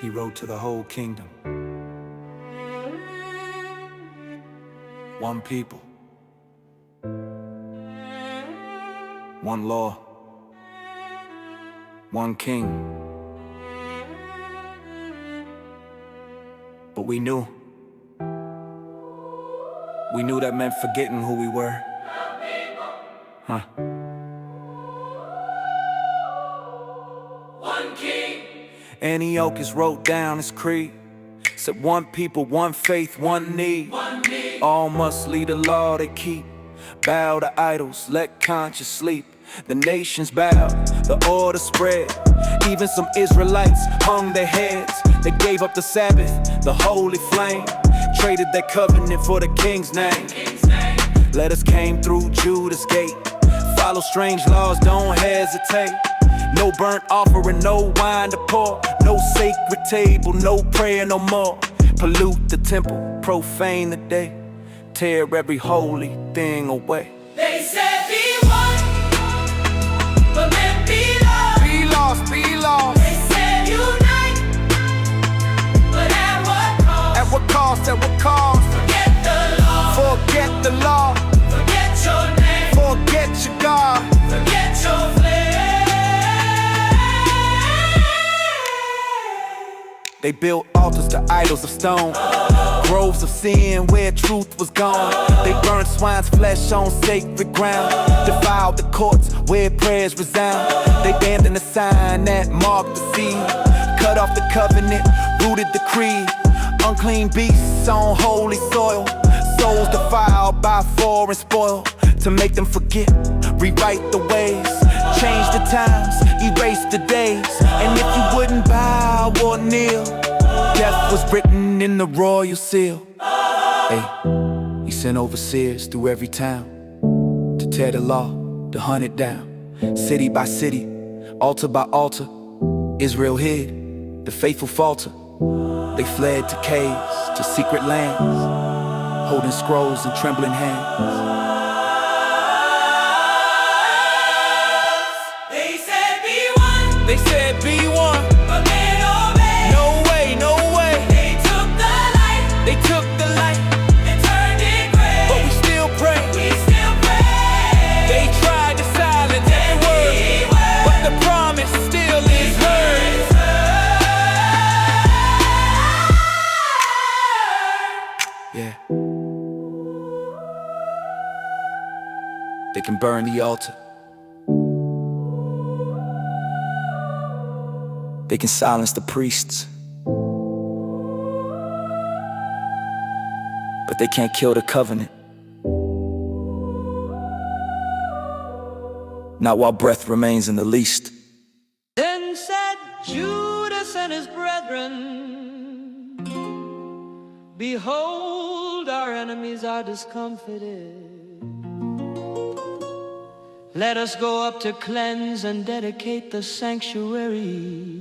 he wrote to the whole kingdom. One people, one law, one king. But we knew that meant forgetting who we were. Huh? One king. Antiochus wrote down his creed. Said one people, one faith, one need. All must lead the law they keep. Bow to idols, let conscience sleep. The nations bowed, the order spread. Even some Israelites hung their heads. They gave up the Sabbath, the holy flame. Traded their covenant for the king's name. Letters came through Judas gate. Follow strange laws, don't hesitate. No burnt offering, no wine to pour. No sacred table, no prayer no more. Pollute the temple, profane the day. Tear every holy thing away. They said be one, but men be lost. Be lost, be lost. They said unite, but at what cost? At what cost, at what cost? Forget the law, Forget the law. forget your name, Forget your God. forget your flame. They built altars to idols of stone, groves of sin where truth was gone. They burned swine's flesh on sacred ground, defiled the courts where prayers resound. They damned in the sign that marked the seed, cut off the covenant, rooted the creed. Unclean beasts on holy soil, souls defiled by foreign spoil. To make them forget, rewrite the ways, change the times, erase the days. And if you wouldn't bow or kneel, death was written in the royal seal. Hey, he sent overseers through every town to tear the law, to hunt it down. City by city, altar by altar, Israel hid, the faithful falter. They fled to caves, to secret lands, holding scrolls in trembling hands. They said be one, But men obeyed. no way, no way. They took the light They took the light, and turned it gray. but we still pray. We still pray. They tried to silence every word, but the promise still is heard. Yeah. They can burn the altar. They can silence the priests, but they can't kill the covenant. Not while breath remains in the least. Then said Judas and his brethren, behold, our enemies are discomfited. Let us go up to cleanse and dedicate the sanctuary.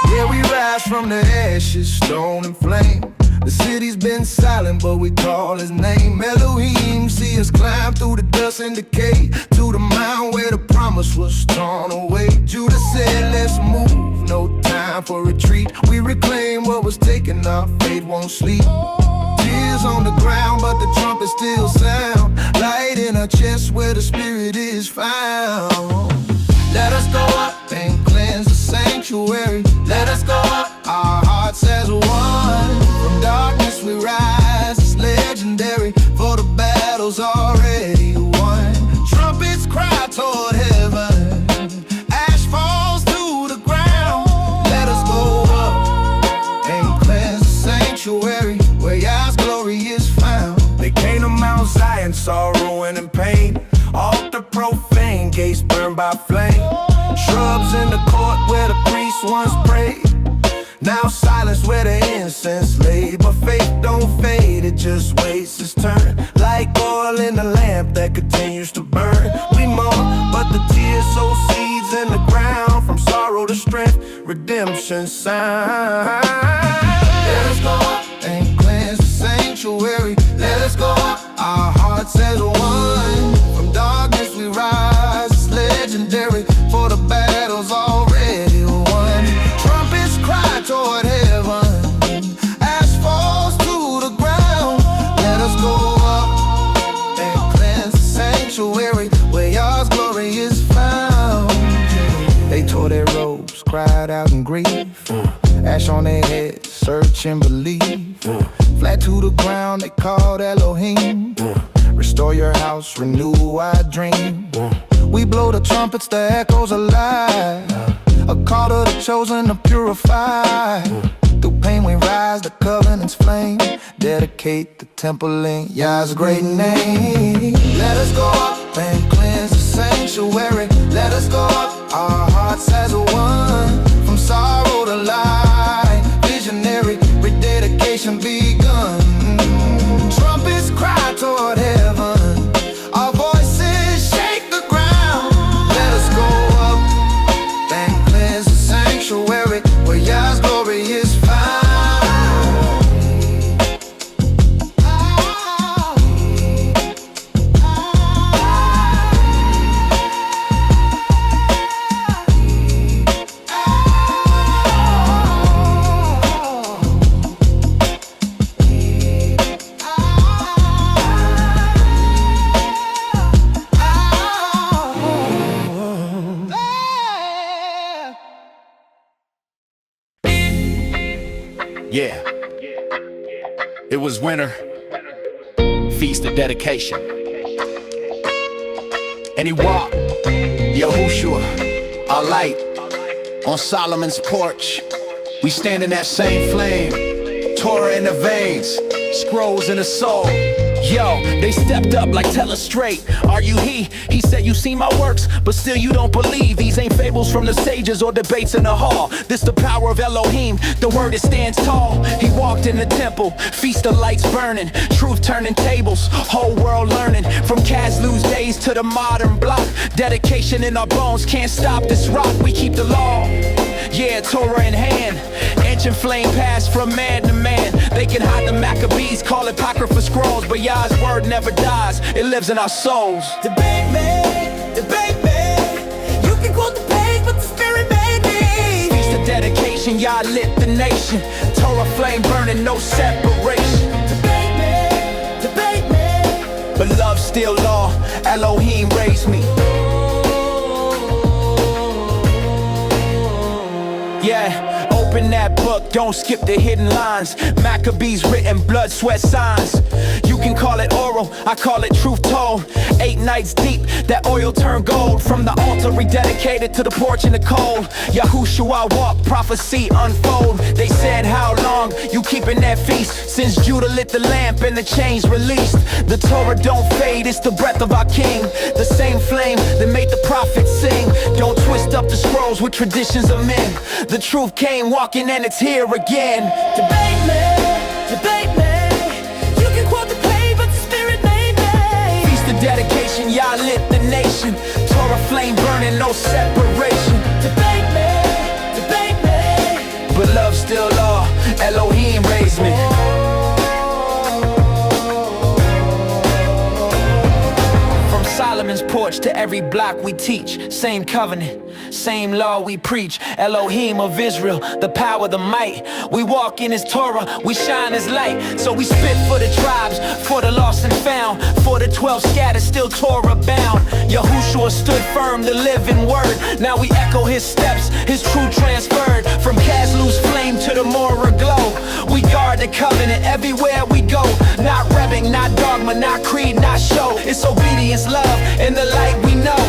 Yeah, we rise from the ashes, stone and flame. The city's been silent, but we call his name. Elohim, see us climb through the dust and decay to the mound where the promise was torn away. Judah said, let's move, no time for retreat. We reclaim what was taken, our faith won't sleep. Tears on the ground, but the trumpet still sound. Light in our chest where the spirit is found. Let us go up and cleanse the sanctuary. Let us go up, our hearts as one. From darkness we rise, it's legendary, for the battle's already won. Trumpets cry toward heaven, ash falls to the ground. Let us go up and cleanse the sanctuary, where Yah's glory is found. They came to Mount Zion, saw ruin and pain. Altar profane, gates burned by flame. Shrubs in the court where the priests once prayed. Now silence where the incense lay. But faith don't fade, it just waits its turn. Like oil in the lamp that continues to burn. We mourn, but the tears sow seeds in the ground. From sorrow ancient sign. Let us go up and cleanse the sanctuary. Let us go up, our hearts as one. From darkness we rise, it's legendary, for the battle's already won. Trumpets cry toward heaven, ash falls to the ground. Let us go up and cleanse the sanctuary, where Yah's glory is found. They tore their robes, cried out in grief, ash on their heads, search and believe. Flat to the ground, they called Elohim. Restore your house, renew our dream. We blow the trumpets, the echoes alive. A call to the chosen to purify. Through pain we rise, the covenant's flame. Dedicate the temple in Yah's great name. Let us go up and cleanse the sanctuary. Let us go up, our hearts as one. From sorrow to light, visionary, rededication begun. Trumpets cry toward heaven, our voices shake the ground. Let us go up and cleanse the sanctuary, where Yah's glory is found. Yeah, it was winter, feast of dedication. And he walked, Yahushua, our light, on Solomon's porch. We stand in that same flame, Torah in the veins, scrolls in the soul. Yo, they stepped up like tell us straight. Are you he? He said you see my works, but still you don't believe. These ain't fables from the sages or debates in the hall. This the power of Elohim, the word that stands tall. He walked in the temple, feast of lights burning, truth turning tables, whole world learning. From Kazlu's days to the modern block, dedication in our bones can't stop this rock. We keep the law, yeah, Torah in hand, ancient flame passed from man to man. They can hide the Maccabees, call it apocryphal scrolls, but Yah's word never dies, it lives in our souls. Debate me, you can quote the page, but the spirit made me. Feast of dedication, Yah lit the nation, Torah flame burning, no separation. Debate me, But love still law, Elohim raised me. Yeah, open that book, don't skip the hidden lines. Maccabees written, blood, sweat, signs. You can call it oral, I call it truth told. 8 nights deep, that oil turned gold. From the altar rededicated to the porch in the cold. Yahushua walk, prophecy unfold. They said how long you keeping that feast? Since Judah lit the lamp and the chains released. The Torah don't fade, it's the breath of our king. The same flame that made the prophets sing. Don't twist up the scrolls with traditions of men. The truth came walking and it's here again. debate me, you can quote the page, but the spirit made me. Feast of dedication, Yah lit the nation. Torah flame burning, no separation. Debate me, But love still law, Elohim raised me. From Solomon's porch to every block we teach. Same covenant, same law we preach. Elohim of Israel, the power, the might. We walk in his Torah, we shine his light. So we spit for the tribes, for the lost and found. For the 12 scattered, still Torah bound. Yahushua stood firm, the living word. Now we echo his steps, his truth transferred. From Kazlu's flame to the Morah glow. We guard the covenant everywhere we go. Not rebbing, not dogma, not creed, not show. It's obedience, love, and the light we know.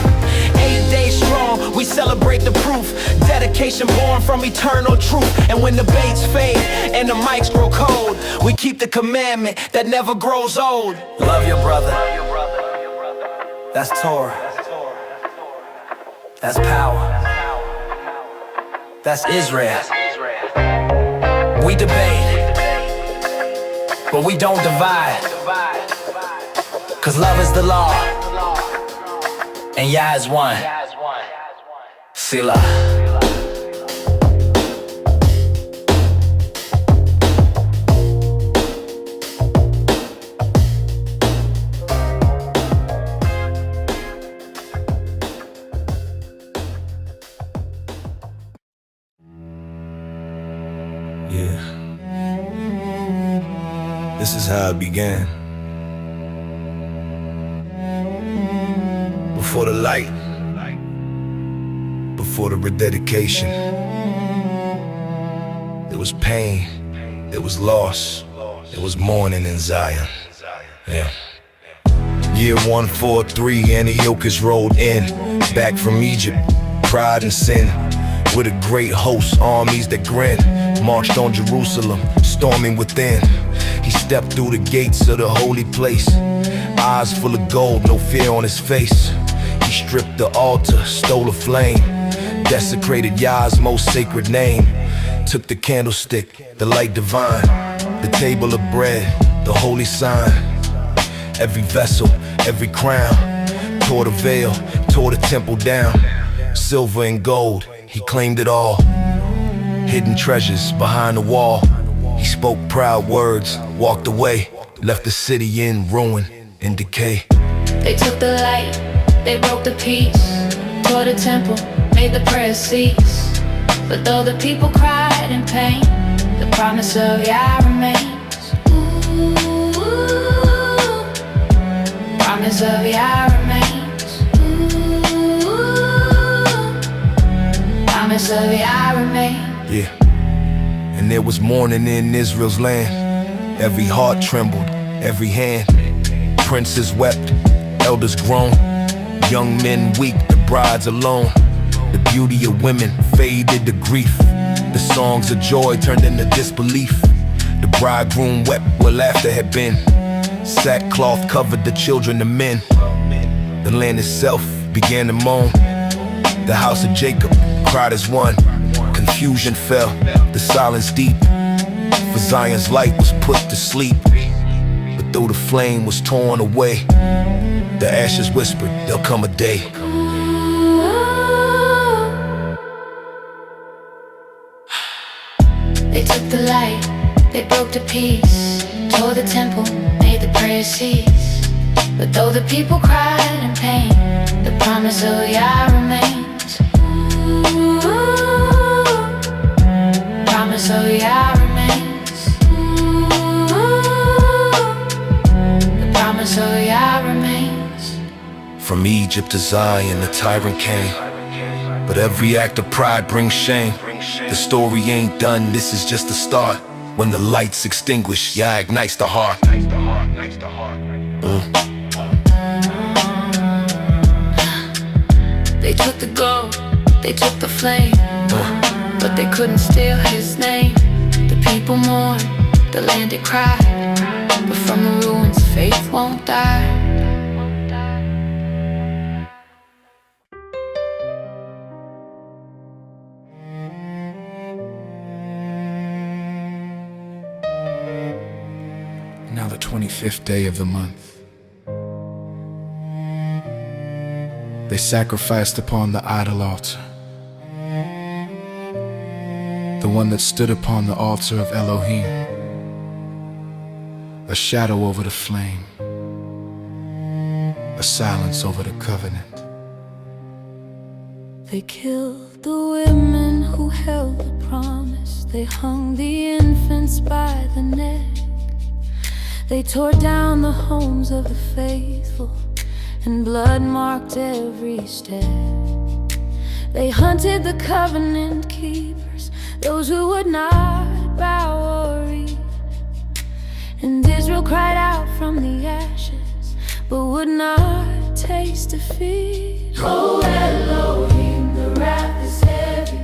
8 days strong, we celebrate the proof. Dedication born from eternal truth. And when the baits fade and the mics grow cold, we keep the commandment that never grows old. Love your brother. That's Torah. That's power. That's Israel. We debate, but we don't divide. Cause love is the law, and Yah is one. Selah. This is how it began. Before the light, before the rededication, there was pain, there was loss, there was mourning in Zion. Yeah. Year 143, Antiochus rolled in, back from Egypt, pride and sin, with a great host, armies that grin, marched on Jerusalem, storming within. He stepped through the gates of the holy place, eyes full of gold, no fear on his face. He stripped the altar, stole a flame, desecrated Yah's most sacred name. Took the candlestick, the light divine, the table of bread, the holy sign. Every vessel, every crown, tore the veil, tore the temple down. Silver and gold, he claimed it all. Hidden treasures behind the wall. He spoke proud words, walked away, left the city in ruin and decay. They took the light, they broke the peace, tore the temple, made the prayers cease. But though the people cried in pain, the promise of Yah remains. Ooh, promise of Yah remains. Ooh, promise of Yah remains. Yeah. And there was mourning in Israel's land. Every heart trembled, every hand. Princes wept, elders groaned, young men weak, the brides alone. The beauty of women faded to grief. The songs of joy turned into disbelief. The bridegroom wept where laughter had been. Sackcloth covered the children of men. The land itself began to moan. The house of Jacob cried as one. Confusion fell, the silence deep. For Zion's light was put to sleep. But though the flame was torn away, the ashes whispered, there'll come a day. They took the light, they broke the peace, tore the temple, made the prayers cease. But though the people cried in pain, the promise of Yah remains. Ooh, promise of Yah remains. Ooh, the promise of Yah remains. From Egypt to Zion, the tyrant came. But every act of pride brings shame. The story ain't done, this is just the start. When the lights extinguish, Yah ignites the heart. They took the gold, they took the flame, but they couldn't steal his name. The people mourned, the land it cried, but from the ruins faith won't die. Now the 25th day of the month, they sacrificed upon the idol altar, the one that stood upon the altar of Elohim, a shadow over the flame, a silence over the covenant. They killed the women who held the promise. They hung the infants by the neck. They tore down the homes of the faithful, and blood marked every step. They hunted the covenant keepers, those who would not bow or eat. And Israel cried out from the ashes, but would not taste defeat. Oh Elohim, the wrath is heavy,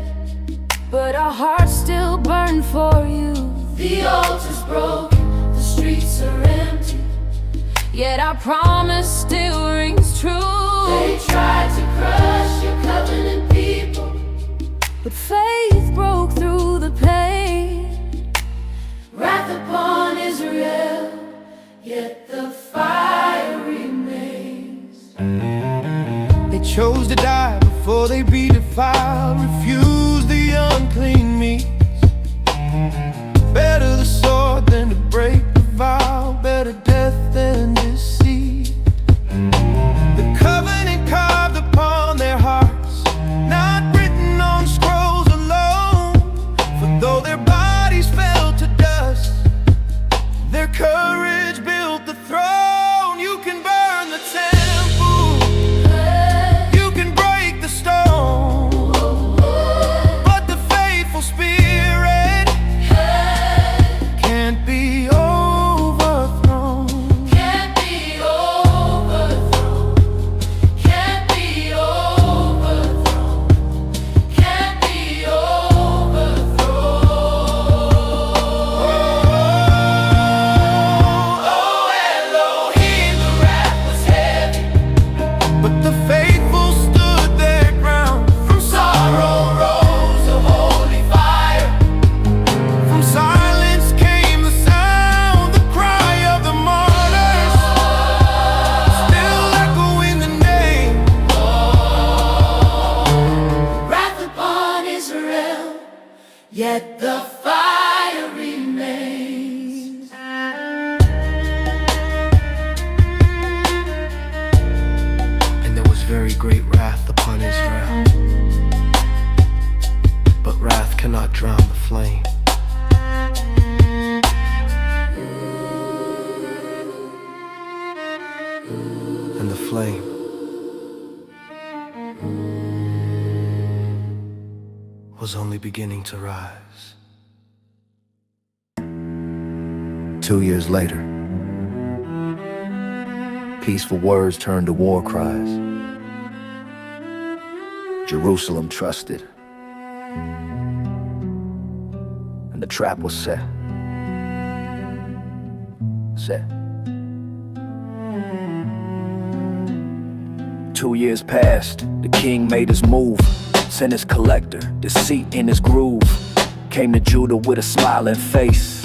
but our hearts still burn for you. The altar's broken, the streets are empty, yet our promise still rings true. They tried to crush your covenant people, but faith broke through the pain. Wrath upon Israel, yet the fire remains. They chose to die before they be defiled, refused the unclean meats. Better the sword than to break the vow, better death than deceit. The covenant carved upon their hearts, not written on scrolls alone. For though their bodies fell to dust, their courage Let the fire remain. And there was very great wrath upon Israel, but wrath cannot drown the flame. And the flame was only beginning to rise. 2 years later, peaceful words turned to war cries. Jerusalem trusted, and the trap was set. Set. 2 years passed, the king made his move, sent his collector, deceit in his groove. Came to Judah with a smiling face,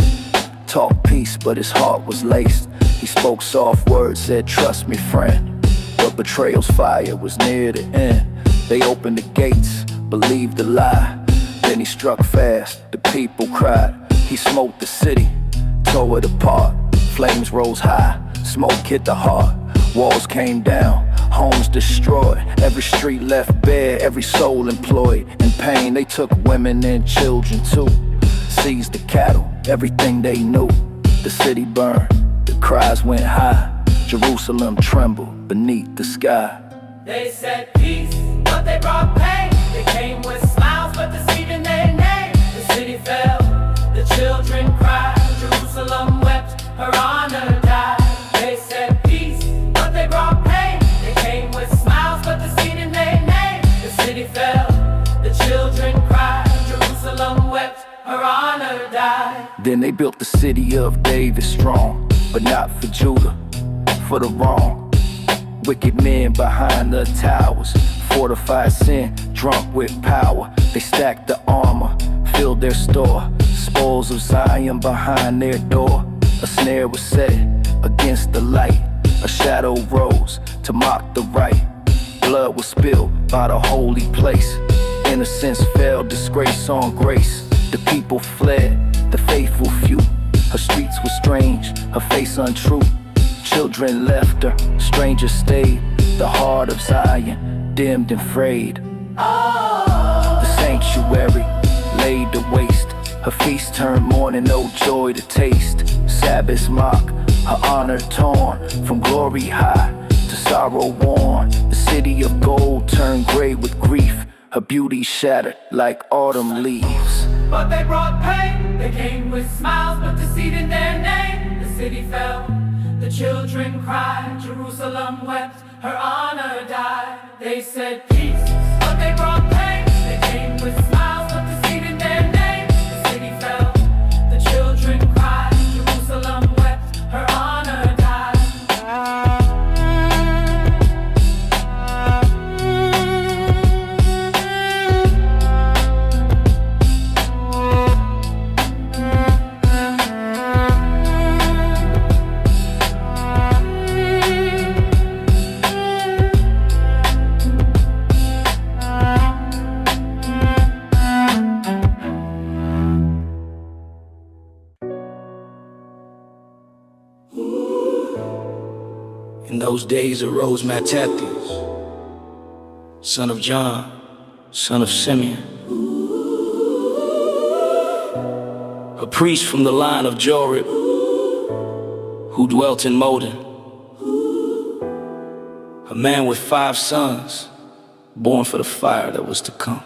talked peace but his heart was laced. He spoke soft words, said trust me friend, but betrayal's fire was near the end. They opened the gates, believed the lie, then he struck fast, the people cried. He smote the city, tore it apart, flames rose high, smoke hit the heart. Walls came down, homes destroyed, every street left bare, every soul employed. In pain they took women and children too, seized the cattle, everything they knew. The city burned, the cries went high, Jerusalem trembled beneath the sky. They said peace, but they brought pain. They came with smiles, but deceit in their name. The city fell, the children cried, Jerusalem wept, her honor died. They said peace, but they brought pain. They came with smiles, but deceit in their name. The city fell, the children cried, Jerusalem wept, her honor died. Then they built the city of David strong, but not for Judah, for the wrong. Wicked men behind the towers, fortified sin, drunk with power. They stacked the armor, filled their store, spoils of Zion behind their door. A snare was set against the light, a shadow rose to mock the right. Blood was spilled by the holy place, innocence fell, disgrace on grace. The people fled, the faithful few. Her streets were strange, her face untrue. Children left her, strangers stayed. The heart of Zion, dimmed and frayed. The sanctuary laid to waste. Her feast turned mourning, no joy to taste. Sabbaths mock, her honor torn. From glory high to sorrow worn. The city of gold turned gray with grief. Her beauty shattered like autumn leaves. But they brought pain. They came with smiles, but deceit in their name. The city fell, the children cried, Jerusalem wept, her honor died. They said peace, but they brought pain. They came with smiles, but deceit in their name. The city fell, the children cried, Jerusalem wept, her honor died. In those days arose Mattathias, son of John, son of Simeon, a priest from the line of Jorib, who dwelt in Modin, a man with 5 sons, born for the fire that was to come.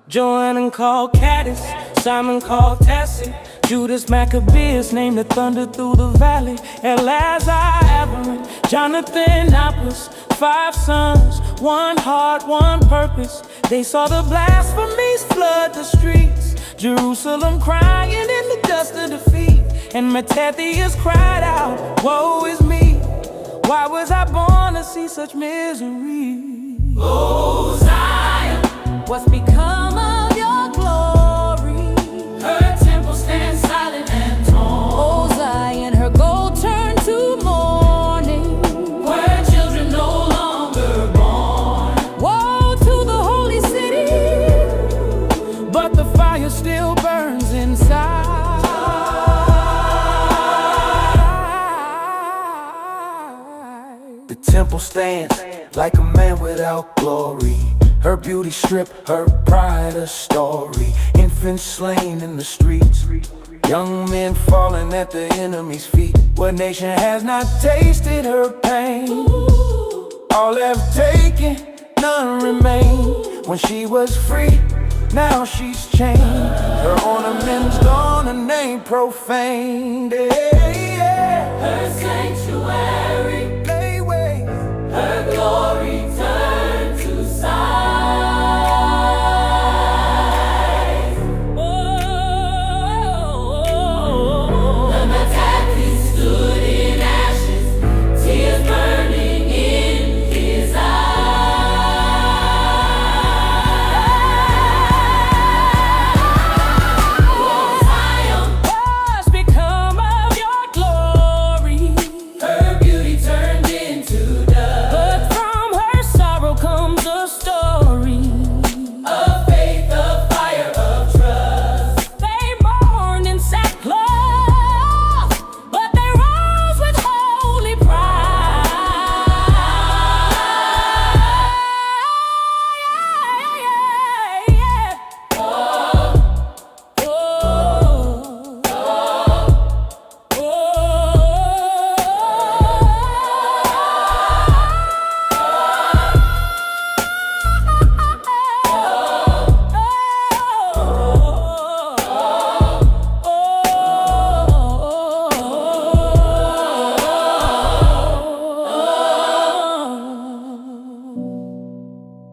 Joannan called Caddis, Simon called Tassi, Judas Maccabees named the thunder through the valley. Eleazar, Abarim, Jonathan, Apis, 5 sons, 1 heart, 1 purpose. They saw the blasphemies flood the streets, Jerusalem crying in the dust of defeat. And Mattathias cried out, woe is me, why was I born to see such misery? Oh Zion, What's become of your glory? her temple stands silent and torn. Oh Zion, her gold turned to mourning. Where children no longer born. Woe to the holy city, but the fire still burns temple stands like a man without glory. Her beauty stripped, her pride a story. Infants slain in the streets, young men falling at the enemy's feet. What nation has not tasted her pain? All have taken, none remain. When she was free, now she's chained. Her ornaments gone, her name profaned. Her sanctuary Lay waste, her glory turned to sight. The Maccabees stood in ashes, tears burning in his eyes. Oh, Zion, what's become of your glory? Her beauty turned into dust. But from her sorrow comes a story of faith, of fire, of trust. They mourned in sackcloth, but they rose with holy pride.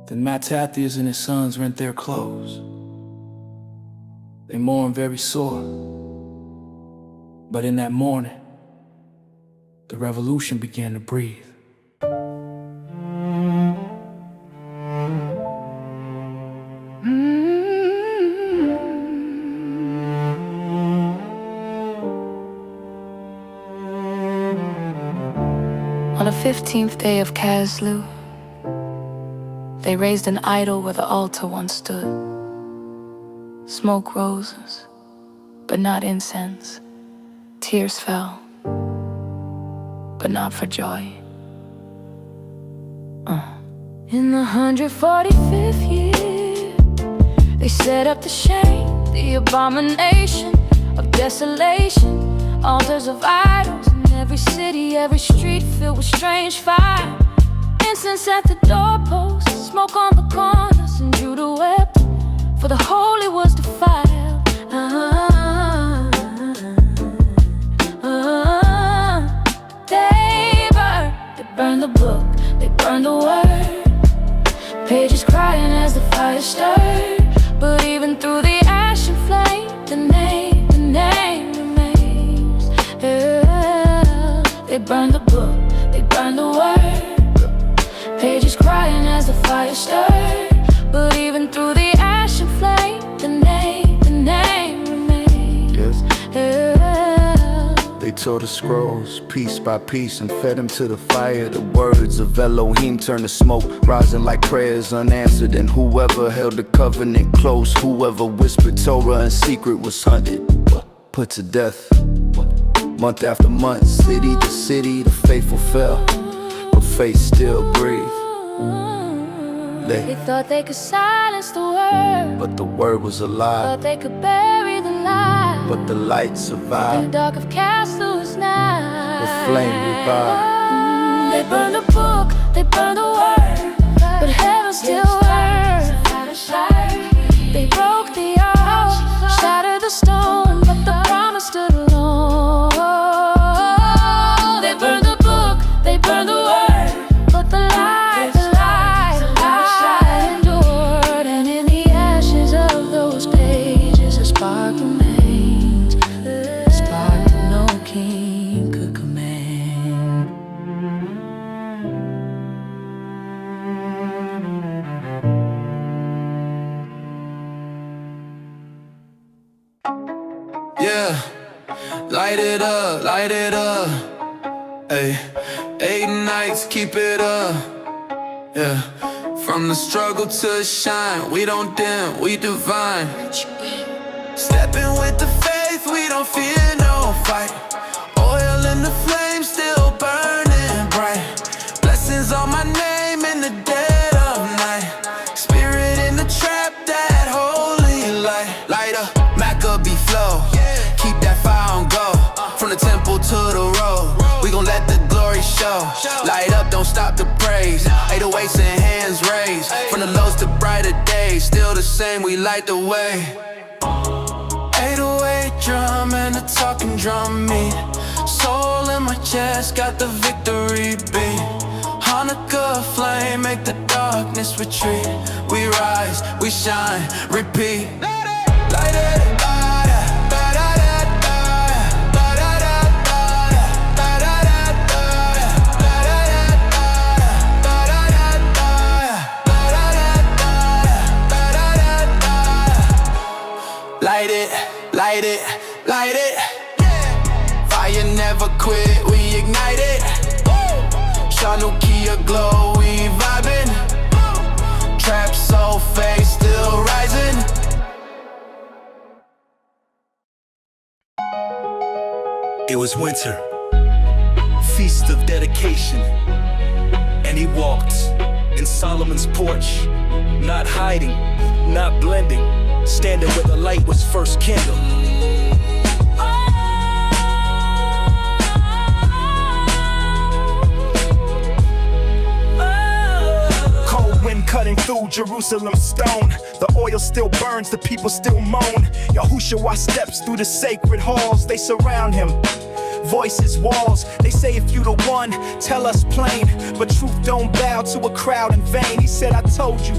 Then Mattathias and his sons rent their clothes. They mourn very sore. But in that morning, the revolution began to breathe. On the 15th day of Caslu, they raised an idol where the altar once stood. Smoke rose, but not incense. Tears fell, but not for joy. In the 145th year, they set up the shame, the abomination of desolation, altars of idols in every city, every street filled with strange fire. Incense at the doorposts, smoke on the corners, and Judah wept, for the holy was defiled. They burned the book, they burned the word. Pages crying as the fire stirred. But even through the ash and flame, the name remains. They burned the book, they burned the word. Pages crying as the fire stirred. But even through the ash and flame, the name remains. Yes. They tore the scrolls piece by piece and fed them to the fire. The words of Elohim turned to smoke, rising like prayers unanswered. And whoever held the covenant close, whoever whispered Torah in secret was hunted, put to death. Month after month, city to city, the faithful fell, but faith still breathed. They thought they could silence the word, But the word was alive, thought they could bury the lie. but the light In the survived, dark of Caslu's night, the flame revived. They burned the book, they burned the word, but heaven still heard. They broke the oath, shattered the stone, but the promise stood alone. They burned the book, they burned the word, but the light endured. And in the ashes of those pages, a spark remains, a spark that no king could command. Yeah, light it up, light it up. Ay, 8 nights, keep it up. Yeah, from the struggle to the shine, we don't dim, we divine. Stepping with the faith, we don't fear no fight. Oil in the flame, still burning bright. Blessings to the road. We gon' let the glory show. Light up, don't stop the praise. 808s and hands raised. From the lows to brighter days. Still the same, we light the way. 808 drum and a talking drum meet. Soul in my chest, got the victory beat. Hanukkah flame, make the darkness retreat. We rise, we shine, repeat. Light it. Light it, light it, light it. Fire never quit, we ignite it. Hanukkah glow, we vibing. Trap soul face still rising. It was winter, feast of dedication, and he walked in Solomon's porch, not hiding, not blending, standing where the light was first kindled. Cold wind cutting through Jerusalem's stone. The oil still burns, the people still moan. Yahushua steps through the sacred halls, they surround him. Voices, walls, they say if you the one, tell us plain. But truth don't bow to a crowd in vain. He said, I told you,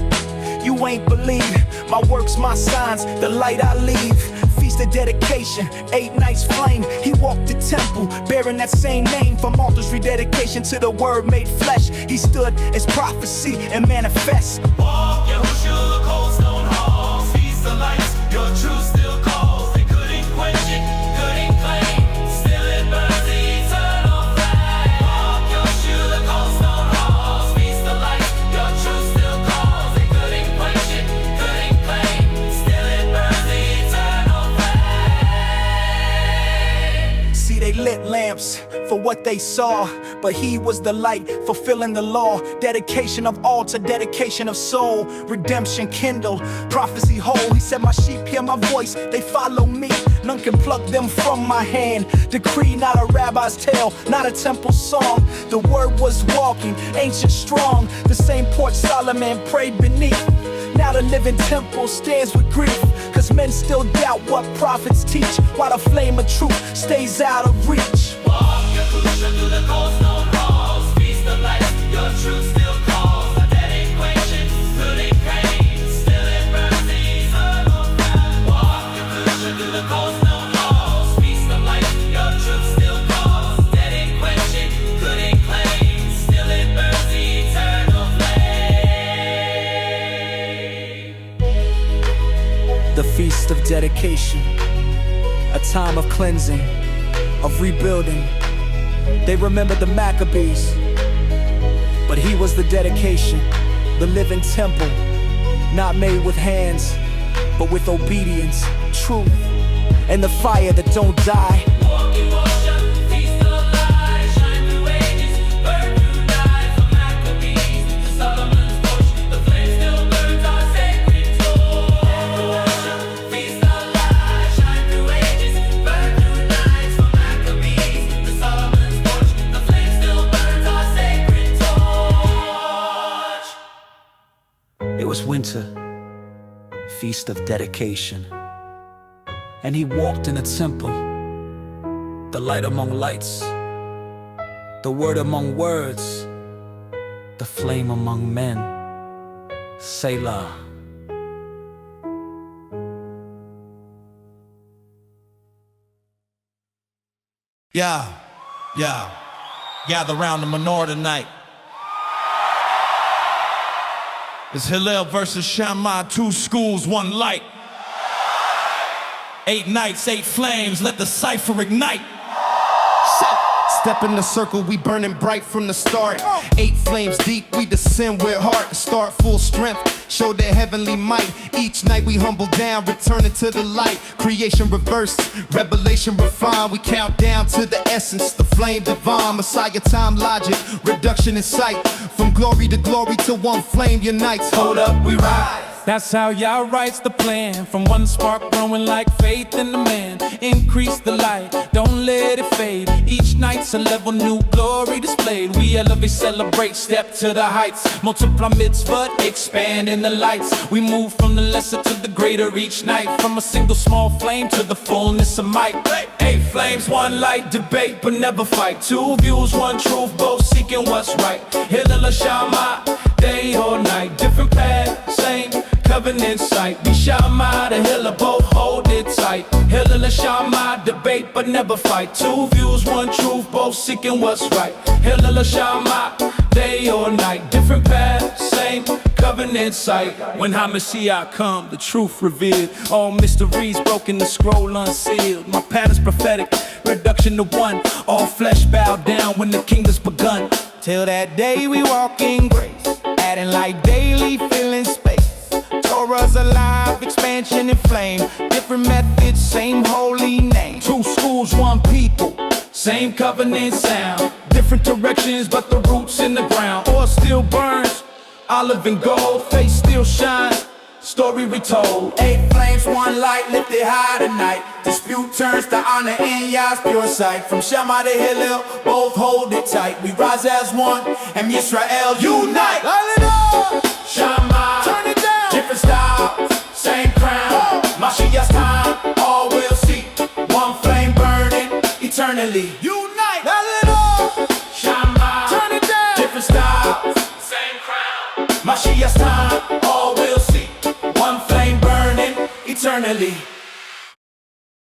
you ain't believe. My works, my signs, the light I leave. Feast of dedication, 8 nights flame. He walked the temple, bearing that same name. From altars rededication to the word made flesh. He stood as prophecy and manifest. Walk, Yahushua, cold stone halls. Feast of lights, your truth still calls. They couldn't quench it, couldn't claim. Still it burns the eternal flame. Walk, Yahushua, cold stone halls. Feast of lights, your truth still calls. They couldn't quench it, couldn't claim. Still it burns the eternal flame. See, they lit lamps for what they saw, but he was the light, fulfilling the law. Dedication of all to dedication of soul. Redemption kindled, prophecy whole. He said, my sheep hear my voice, they follow me. None can pluck them from my hand. Decree, not a rabbi's tale, not a temple song. The word was walking, ancient strong. The same porch Solomon prayed beneath. Now the living temple stands with grief, cause men still doubt what prophets teach, while the flame of truth stays out of reach. Walk, Yahushua, through the cold stone halls. Feast of lights, your truth still calls. That equation, couldn't claim. Still it burns the eternal flame. Walk, Yahushua, through the cold stone halls. Feast of lights, your truth still calls. That equation, couldn't claim. Still it burns the eternal flame. The feast of dedication, a time of cleansing, of rebuilding. They remember the Maccabees, but he was the dedication, the living temple, not made with hands, but with obedience, truth, and the fire that don't die. Walking motion, feast of light, shine through ages, burn through night. From Maccabees to Solomon's Porch, the flame still burns our sacred torch. Walking feast of light, shine through ages, burn through nights. From Maccabees to Solomon's Porch, the flame still burns our sacred torch. It was winter, feast of dedication, and he walked in the temple, the light among lights, the word among words, the flame among men. Selah. Yeah, gather round the menorah tonight. It's Hillel versus Shammai, 2 schools, 1 light. 8 nights, 8 flames, let the Cypher ignite. Step in the circle, we burning bright from the start. 8 flames deep, we descend with heart. Start full strength, show their heavenly might. Each night we humble down, returning to the light. Creation reversed, revelation refined. We count down to the essence, the flame divine. Messiah time logic, reduction in sight. From glory to glory till one flame unites. Hold up, we rise. That's how Yah writes the plan. From one spark growing like faith in the man. Increase the light, don't let it fade. Each night's a level, new glory displayed. We elevate, celebrate, step to the heights. Multiply mitzvah, expand in the lights. We move from the lesser to the greater each night. From a single small flame to the fullness of might. 8 flames, 1 light, debate but never fight. 2 views, 1 truth, both seeking what's right. Hillel Shama, day or night. Different path, same covenant sight. We Shama, the Hillel, both hold it tight. Hillel Shama, debate but never fight. 2 views, 1 truth, both seeking what's right. Hillel Shama, day or night. Different path, same covenant sight. When HaMashiach come, the truth revealed. All mysteries broken, the scroll unsealed. My pattern's prophetic, reduction to 1. All flesh bow down when the kingdom's begun. Till that day we walk in grace, adding light daily, filling space. Torah's alive, expansion in flame. Different methods, same holy name. 2 schools, 1 people, same covenant sound. Different directions, but the roots in the ground. Oil still burns, olive and gold, face still shines, story retold. 8 flames, 1 light, lifted high tonight. Dispute turns to honor in Yah's pure sight. From Shema to Hillel, both hold it tight. We rise as one, and Yisrael unite. Shema, turn it down. Different styles, same crown. Mashiach's time, all will see. 1 flame burning eternally. Unite. Shema, turn it down. Different styles, same crown. Mashiach's time, all will see. 1 flame burning eternally.